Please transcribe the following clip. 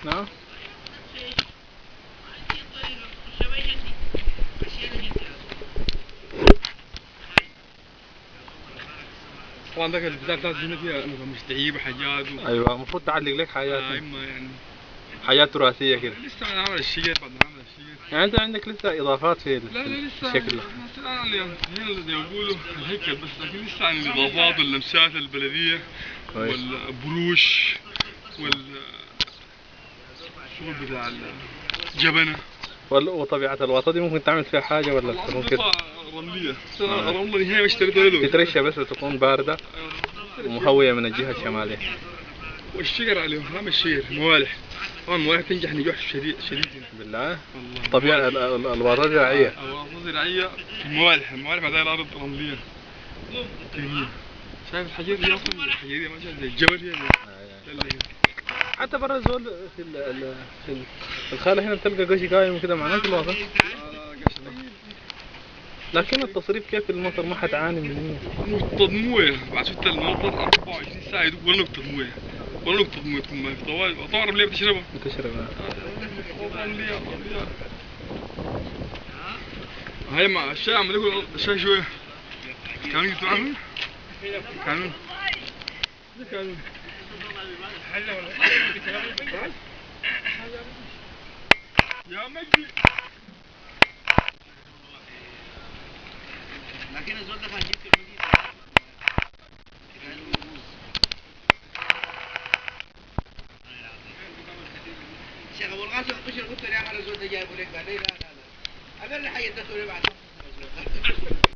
نعم. طبعا ذاك البتاع بتاعت هنا فيها مش تعيب وحاجات ايوه المفروض تعلق لك حاجات اما يعني حاجات تراثية كده. لسه انا عامل الشيء بعد ما عامل الشيء. يعني انت عندك لسه اضافات في لا لسه الشكل. مثلا هنا اللي يقولوا الهيكل بس، لكن لسه عن الاضافات واللمسات البلديه والبروش والشغل بتاع الجبنه. وطبيعة الوطا دي ممكن تعمل فيها حاجة ولا تكون كده؟ رمليه. الرمله نهائي ما اشتريتها له. تترشى بس وتكون باردة ومهوية من الجهة الشمالية. والشجر عليهم هام الشجر موالح. طبعا الموالح تنجح نجاح شديد هنا. بالله؟ طبيعة الوطا زراعية. الوطا زراعية الموالح بعدها الأرض رملية. شايف الحجر دي أصلا الحجرية ما شايف زي الجبل هي. حتى برا الزول في الخالة هنا بتلقى قش قايم وكده معناه في الوطا. لكن التصريف كيف المطر ما حتعاني من هنا؟ نقطة موية بعد شفت المطر 24 ساعة يدوب ولا نقطة موية ولا نقطة موية تكون ما في طوال رملية بتشربها. رملية هاي مع الشاي عم ناكل الشاي شوية. كانوا جبتوا عنه؟ كانوا يا مجدي. لكن الزول ده كان جيب شيخ ابو القاسم بشر قلت له يا اخي الزول ده جايبه لك قال لي لا انا اللي حيدته بعد